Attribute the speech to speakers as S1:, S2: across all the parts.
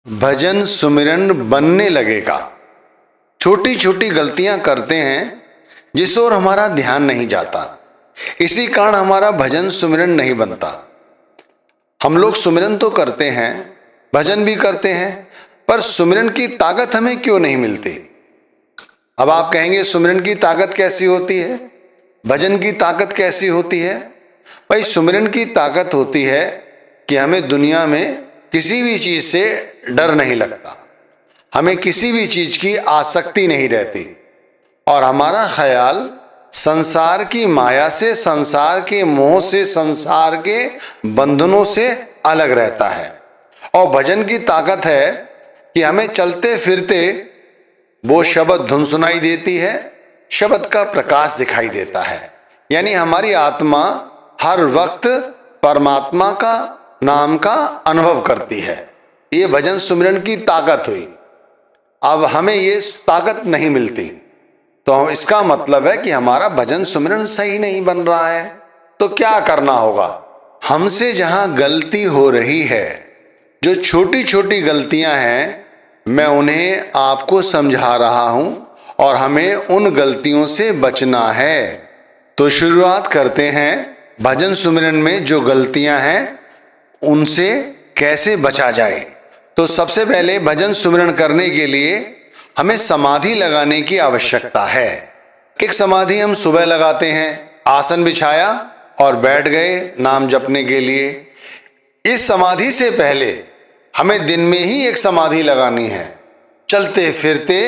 S1: भजन सुमिरन बनने लगेगा। छोटी छोटी गलतियां करते हैं जिस ओर हमारा ध्यान नहीं जाता, इसी कारण हमारा भजन सुमिरन नहीं बनता। हम लोग सुमिरन तो करते हैं, भजन भी करते हैं, पर सुमिरन की ताकत हमें क्यों नहीं मिलती? अब आप कहेंगे सुमिरन की ताकत कैसी होती है, भजन की ताकत कैसी होती है? भाई सुमिरन की ताकत होती है कि हमें दुनिया में किसी भी चीज से डर नहीं लगता, हमें किसी भी चीज की आसक्ति नहीं रहती और हमारा ख्याल संसार की माया से, संसार के मोह से, संसार के बंधनों से अलग रहता है। और भजन की ताकत है कि हमें चलते फिरते वो शब्द धुन सुनाई देती है, शब्द का प्रकाश दिखाई देता है, यानी हमारी आत्मा हर वक्त परमात्मा का नाम का अनुभव करती है। ये भजन सुमिरन की ताकत हुई। अब हमें ये ताकत नहीं मिलती तो इसका मतलब है कि हमारा भजन सुमिरन सही नहीं बन रहा है। तो क्या करना होगा? हमसे जहां गलती हो रही है, जो छोटी छोटी गलतियां हैं, मैं उन्हें आपको समझा रहा हूं और हमें उन गलतियों से बचना है। तो शुरुआत करते हैं भजन सुमिरन में जो गलतियां हैं उनसे कैसे बचा जाए। तो सबसे पहले भजन सुमिरन करने के लिए हमें समाधि लगाने की आवश्यकता है। एक समाधि हम सुबह लगाते हैं, आसन बिछाया और बैठ गए नाम जपने के लिए। इस समाधि से पहले हमें दिन में ही एक समाधि लगानी है। चलते फिरते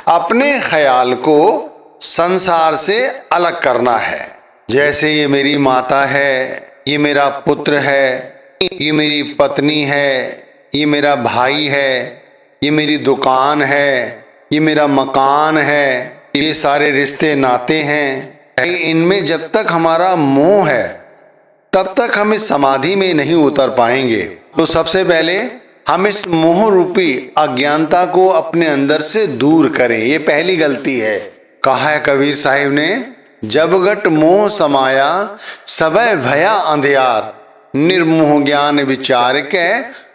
S1: अपने ख्याल को संसार से अलग करना है। जैसे ये मेरी माता है, ये मेरा पुत्र है, ये मेरी पत्नी है, ये मेरा भाई है, ये मेरी दुकान है, ये मेरा मकान है, ये सारे रिश्ते नाते हैं। इनमें जब तक हमारा मोह है तब तक हम इस समाधि में नहीं उतर पाएंगे। तो सबसे पहले हम इस मोह रूपी अज्ञानता को अपने अंदर से दूर करें। ये पहली गलती है। कहा है कबीर साहिब ने, जब गट मोह समाया सबय भया अंधियार, निर्मोह ज्ञान विचार के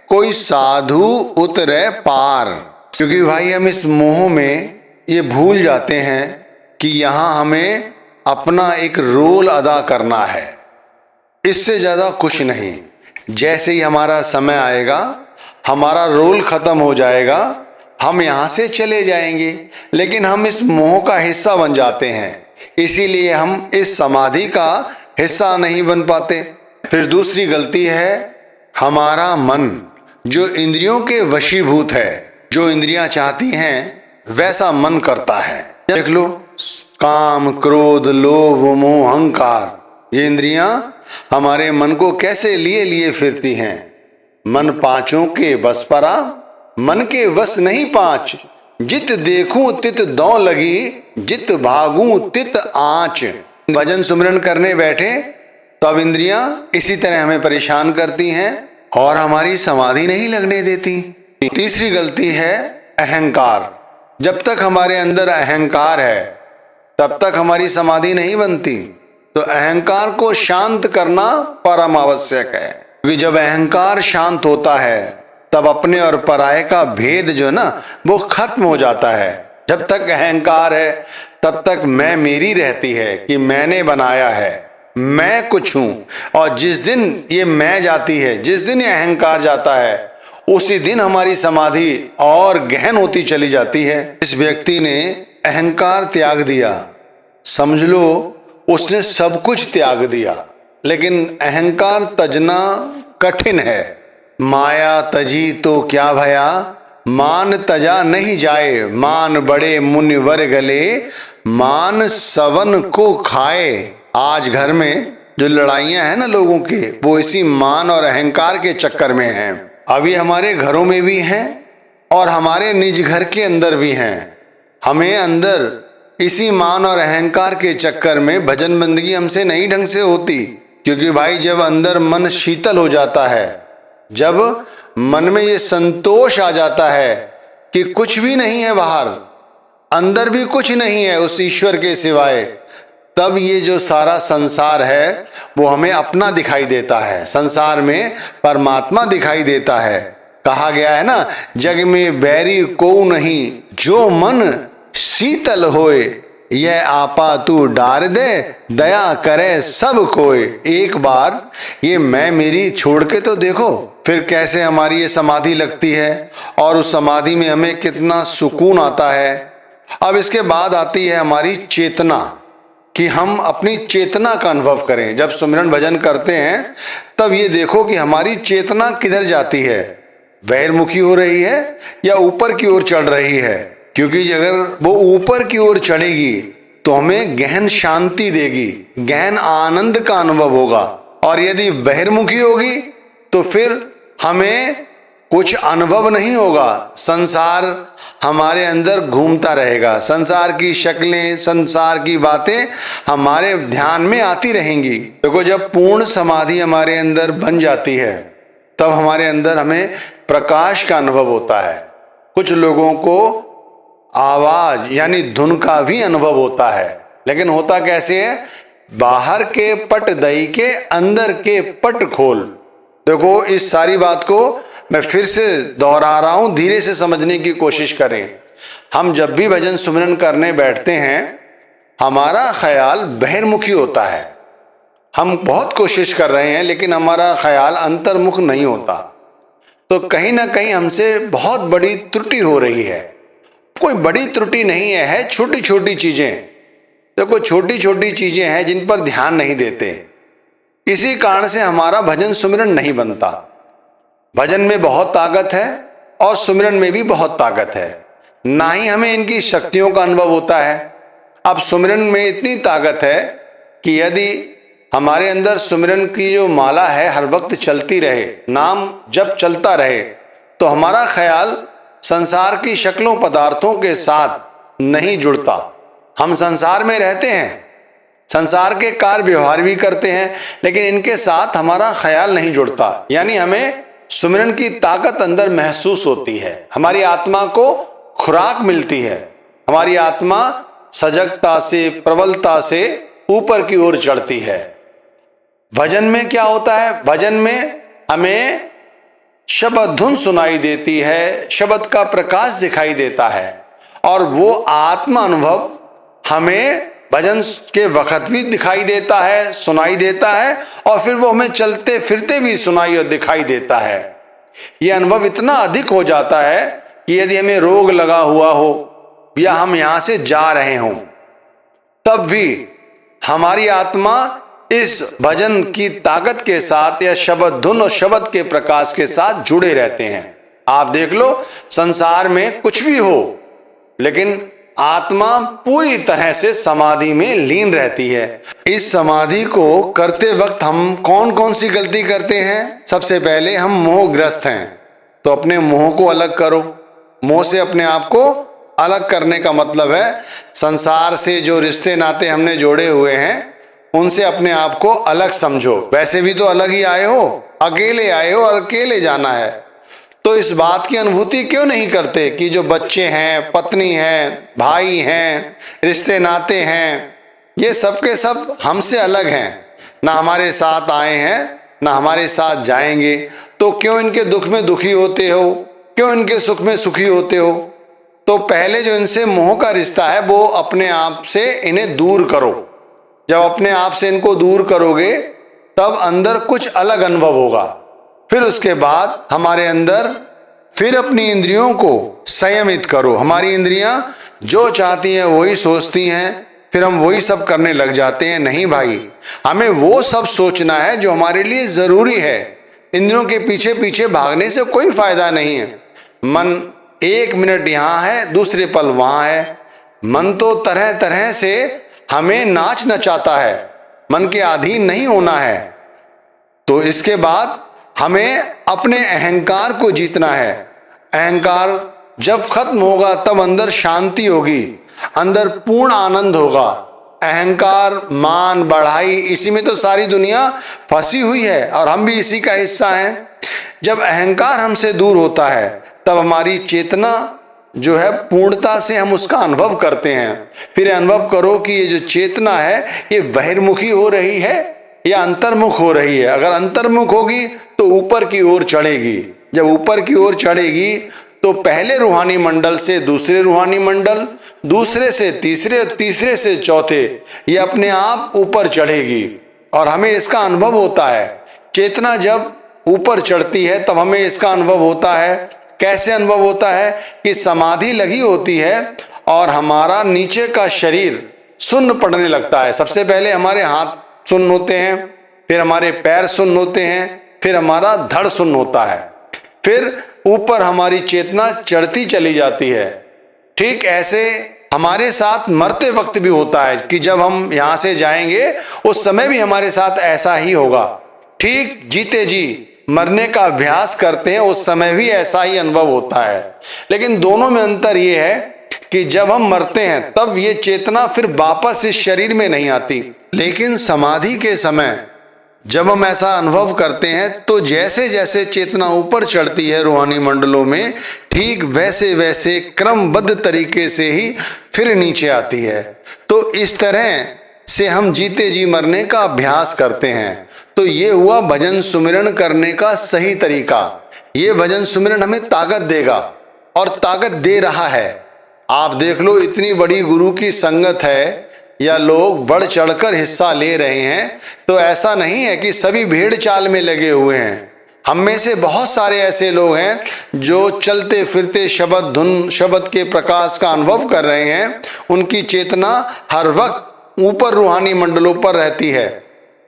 S1: कोई साधु उतरे पार। क्योंकि भाई हम इस मोह में ये भूल जाते हैं कि यहाँ हमें अपना एक रोल अदा करना है, इससे ज़्यादा कुछ नहीं। जैसे ही हमारा समय आएगा, हमारा रोल खत्म हो जाएगा, हम यहाँ से चले जाएंगे, लेकिन हम इस मोह का हिस्सा बन जाते हैं, इसीलिए हम इस समाधि का हिस्सा नहीं बन पाते। फिर दूसरी गलती है हमारा मन, जो इंद्रियों के वशीभूत है। जो इंद्रियां चाहती हैं वैसा मन करता है। देख लो, काम, क्रोध, लोभ, मोह, अहंकार, ये इंद्रियां हमारे मन को कैसे लिए लिए फिरती हैं। मन पांचों के बस परा, मन के वश नहीं पांच, जित देखूं तित दौ लगी, जित भागूं तित आंच। भजन सुमिरन करने बैठे तो अब इंद्रियां इसी तरह हमें परेशान करती हैं और हमारी समाधि नहीं लगने देती। तीसरी गलती है अहंकार। जब तक हमारे अंदर अहंकार है तब तक हमारी समाधि नहीं बनती। तो अहंकार को शांत करना परम आवश्यक है, क्योंकि जब अहंकार शांत होता है तब अपने और पराये का भेद जो ना वो खत्म हो जाता है। जब तक अहंकार है तब तक मैं मेरी रहती है कि मैंने बनाया है, मैं कुछ हूं। और जिस दिन ये मैं जाती है, जिस दिन ये अहंकार जाता है, उसी दिन हमारी समाधि और गहन होती चली जाती है। इस व्यक्ति ने अहंकार त्याग दिया, समझ लो उसने सब कुछ त्याग दिया, लेकिन अहंकार तजना कठिन है। माया तजी तो क्या भया, मान तजा नहीं जाए, मान बड़े मुनिवर गले, मान सवन को खाए। आज घर में जो लड़ाइयां हैं ना लोगों के, वो इसी मान और अहंकार के चक्कर में हैं। अभी हमारे घरों में भी हैं और हमारे निज घर के अंदर भी हैं। हमें अंदर इसी मान और अहंकार के चक्कर में भजन बंदगी हमसे नहीं ढंग से होती। क्योंकि भाई जब अंदर मन शीतल हो जाता है, जब मन में ये संतोष आ जाता है कि कुछ भी नहीं है बाहर, अंदर भी कुछ नहीं है उस ईश्वर के सिवाय, तब ये जो सारा संसार है वो हमें अपना दिखाई देता है, संसार में परमात्मा दिखाई देता है। कहा गया है ना, जग में बैरी को नहीं, जो मन शीतल होए, यह आपा तू डार दे, दया करे सब कोई। एक बार ये मैं मेरी छोड़ के तो देखो, फिर कैसे हमारी ये समाधि लगती है और उस समाधि में हमें कितना सुकून आता है। अब इसके बाद आती है हमारी चेतना, कि हम अपनी चेतना का अनुभव करें। जब सुमिरन भजन करते हैं तब ये देखो कि हमारी चेतना किधर जाती है, बहिर्मुखी हो रही है या ऊपर की ओर चढ़ रही है। क्योंकि अगर वो ऊपर की ओर चढ़ेगी तो हमें गहन शांति देगी, गहन आनंद का अनुभव होगा, और यदि बहिर्मुखी होगी तो फिर हमें कुछ अनुभव नहीं होगा। संसार हमारे अंदर घूमता रहेगा, संसार की शक्लें, संसार की बातें हमारे ध्यान में आती रहेंगी। देखो, जब पूर्ण समाधि हमारे अंदर बन जाती है तब हमारे अंदर हमें प्रकाश का अनुभव होता है। कुछ लोगों को आवाज यानी धुन का भी अनुभव होता है, लेकिन होता कैसे है, बाहर के पट दई के अंदर के पट खोल। देखो, इस सारी बात को मैं फिर से दोहरा रहा हूं, धीरे से समझने की कोशिश करें। हम जब भी भजन सुमिरन करने बैठते हैं हमारा ख्याल बहिर्मुखी होता है। हम बहुत कोशिश कर रहे हैं लेकिन हमारा ख्याल अंतर्मुख नहीं होता। तो कहीं ना कहीं हमसे बहुत बड़ी त्रुटि हो रही है। कोई बड़ी त्रुटि नहीं है, छोटी छोटी चीजें। देखो, छोटी छोटी चीजें हैं जिन पर ध्यान नहीं देते, इसी कारण से हमारा भजन सुमिरन नहीं बनता। भजन में बहुत ताकत है और सुमिरन में भी बहुत ताकत है, ना ही हमें इनकी शक्तियों का अनुभव होता है। अब सुमिरन में इतनी ताकत है कि यदि हमारे अंदर सुमिरन की जो माला है हर वक्त चलती रहे, नाम जब चलता रहे, तो हमारा ख्याल संसार की शक्लों पदार्थों के साथ नहीं जुड़ता। हम संसार में रहते हैं, संसार के कार्य व्यवहार भी करते हैं, लेकिन इनके साथ हमारा ख्याल नहीं जुड़ता। यानी हमें सुमिरन की ताकत अंदर महसूस होती है, हमारी आत्मा को खुराक मिलती है, हमारी आत्मा सजगता से, प्रबलता से ऊपर की ओर चढ़ती है। भजन में क्या होता है, भजन में हमें शब्द धुन सुनाई देती है, शब्द का प्रकाश दिखाई देता है, और वो आत्मा अनुभव हमें भजन के वक्त भी दिखाई देता है, सुनाई देता है, और फिर वो हमें चलते फिरते भी सुनाई और दिखाई देता है। ये अनुभव इतना अधिक हो जाता है कि यदि हमें रोग लगा हुआ हो या हम यहां से जा रहे हों, तब भी हमारी आत्मा इस भजन की ताकत के साथ या शब्द धुन और शब्द के प्रकाश के साथ जुड़े रहते हैं। आप देख लो, संसार में कुछ भी हो लेकिन आत्मा पूरी तरह से समाधि में लीन रहती है। इस समाधि को करते वक्त हम कौन कौन सी गलती करते हैं? सबसे पहले हम मोहग्रस्त हैं, तो अपने मोह को अलग करो। मोह से अपने आप को अलग करने का मतलब है संसार से जो रिश्ते नाते हमने जोड़े हुए हैं उनसे अपने आप को अलग समझो। वैसे भी तो अलग ही आए हो, अकेले आए हो और अकेले जाना है, तो इस बात की अनुभूति क्यों नहीं करते कि जो बच्चे हैं, पत्नी हैं, भाई हैं, रिश्ते नाते हैं, ये सब के सब हमसे अलग हैं, ना हमारे साथ आए हैं ना हमारे साथ जाएंगे। तो क्यों इनके दुख में दुखी होते हो, क्यों इनके सुख में सुखी होते हो? तो पहले जो इनसे मोह का रिश्ता है वो अपने आप से इन्हें दूर करो। जब अपने आप से इनको दूर करोगे तब अंदर कुछ अलग अनुभव होगा। फिर उसके बाद हमारे अंदर फिर अपनी इंद्रियों को संयमित करो। हमारी इंद्रियां जो चाहती हैं वही सोचती हैं, फिर हम वही सब करने लग जाते हैं। नहीं भाई, हमें वो सब सोचना है जो हमारे लिए जरूरी है। इंद्रियों के पीछे पीछे भागने से कोई फायदा नहीं है। मन एक मिनट यहाँ है, दूसरे पल वहां है। मन तो तरह तरह से हमें नाच नचाता है, मन के अधीन नहीं होना है। तो इसके बाद हमें अपने अहंकार को जीतना है। अहंकार जब खत्म होगा तब अंदर शांति होगी, अंदर पूर्ण आनंद होगा। अहंकार, मान बढ़ाई, इसी में तो सारी दुनिया फंसी हुई है और हम भी इसी का हिस्सा हैं। जब अहंकार हमसे दूर होता है तब हमारी चेतना जो है पूर्णता से हम उसका अनुभव करते हैं। फिर अनुभव करो कि ये जो चेतना है ये बहिर्मुखी हो रही है या अंतर्मुख हो रही है। अगर अंतर्मुख होगी तो ऊपर की ओर चढ़ेगी, जब ऊपर की ओर चढ़ेगी तो पहले रूहानी मंडल से दूसरे रूहानी मंडल, दूसरे से तीसरे, तीसरे से चौथे, ये अपने आप ऊपर चढ़ेगी और हमें इसका अनुभव होता है। चेतना जब ऊपर चढ़ती है तब हमें इसका अनुभव होता है। कैसे अनुभव होता है कि समाधि लगी होती है और हमारा नीचे का शरीर सुन्न पड़ने लगता है। सबसे पहले हमारे हाथ सुन्न होते हैं, फिर हमारे पैर सुन्न होते हैं, फिर हमारा धड़ सुन्न होता है, फिर ऊपर हमारी चेतना चढ़ती चली जाती है। ठीक ऐसे हमारे साथ मरते वक्त भी होता है कि जब हम यहां से जाएंगे उस समय भी हमारे साथ ऐसा ही होगा। ठीक जीते जी मरने का अभ्यास करते हैं उस समय भी ऐसा ही अनुभव होता है। लेकिन दोनों में अंतर यह है कि जब हम मरते हैं तब ये चेतना फिर वापस इस शरीर में नहीं आती, लेकिन समाधि के समय जब हम ऐसा अनुभव करते हैं तो जैसे जैसे चेतना ऊपर चढ़ती है रूहानी मंडलों में, ठीक वैसे वैसे क्रमबद्ध तरीके से ही फिर नीचे आती है। तो इस तरह से हम जीते जी मरने का अभ्यास करते हैं। तो ये हुआ भजन सुमिरन करने का सही तरीका। ये भजन सुमिरन हमें ताकत देगा और ताकत दे रहा है। आप देख लो, इतनी बड़ी गुरु की संगत है या लोग बढ़ चढ़कर हिस्सा ले रहे हैं, तो ऐसा नहीं है कि सभी भेड़ चाल में लगे हुए हैं। हम में से बहुत सारे ऐसे लोग हैं जो चलते फिरते शब्द धुन शब्द के प्रकाश का अनुभव कर रहे हैं। उनकी चेतना हर वक्त ऊपर रूहानी मंडलों पर रहती है।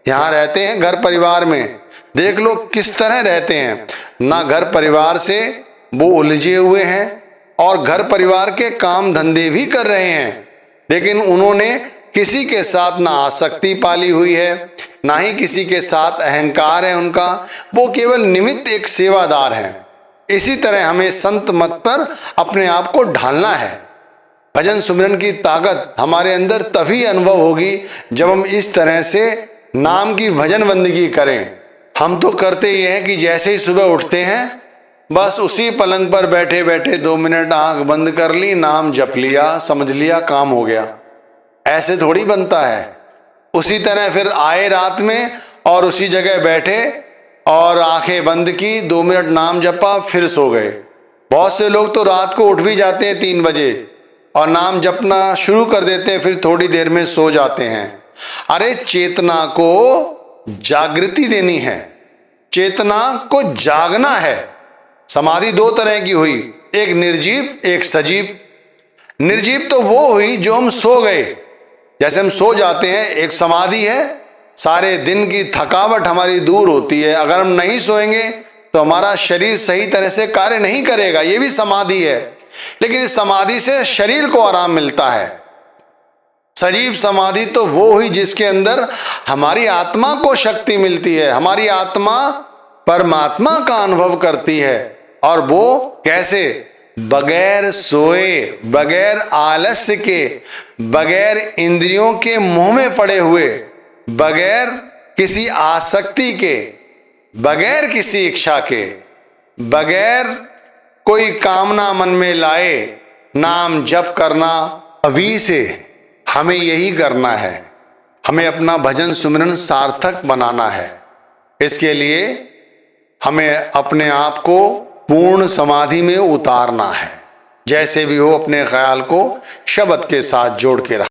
S1: यहाँ रहते हैं घर परिवार में, देख लो किस तरह रहते हैं। ना घर परिवार से वो उलझे हुए हैं और घर परिवार के काम धंधे भी कर रहे हैं, लेकिन उन्होंने किसी के साथ ना आसक्ति पाली हुई है, ना ही किसी के साथ अहंकार है उनका। वो केवल निमित्त एक सेवादार हैं। इसी तरह हमें संत मत पर अपने आप को ढालना है। भजन सुमिरन की ताकत हमारे अंदर तभी अनुभव होगी जब हम इस तरह से नाम की भजन बंदगी करें। हम तो करते ही हैं कि जैसे ही सुबह उठते हैं बस उसी पलंग पर बैठे बैठे 2 मिनट आंख बंद कर ली, नाम जप लिया, समझ लिया, काम हो गया। ऐसे थोड़ी बनता है। उसी तरह फिर आए रात में और उसी जगह बैठे और आंखें बंद की, 2 मिनट नाम जपा, फिर सो गए। बहुत से लोग तो रात को उठ भी जाते हैं 3 बजे और नाम जपना शुरू कर देते हैं, फिर थोड़ी देर में सो जाते हैं। अरे चेतना को जागृति देनी है, चेतना को जागना है। समाधि 2 तरह की हुई, एक निर्जीव, एक सजीव। निर्जीव तो वो हुई जो हम सो गए, जैसे हम सो जाते हैं, एक समाधि है। सारे दिन की थकावट हमारी दूर होती है। अगर हम नहीं सोएंगे तो हमारा शरीर सही तरह से कार्य नहीं करेगा, ये भी समाधि है। लेकिन इस समाधि से शरीर को आराम मिलता है। सजीव समाधि तो वो हुई जिसके अंदर हमारी आत्मा को शक्ति मिलती है, हमारी आत्मा परमात्मा का अनुभव करती है। और वो कैसे? बगैर सोए, बगैर आलस्य के, बगैर इंद्रियों के मोह में पड़े हुए, बगैर किसी आसक्ति के, बगैर किसी इच्छा के, बगैर कोई कामना मन में लाए नाम जप करना। अभी से हमें यही करना है। हमें अपना भजन सुमिरन सार्थक बनाना है। इसके लिए हमें अपने आप को पूर्ण समाधि में उतारना है। जैसे भी हो अपने ख्याल को शब्द के साथ जोड़ के रखना।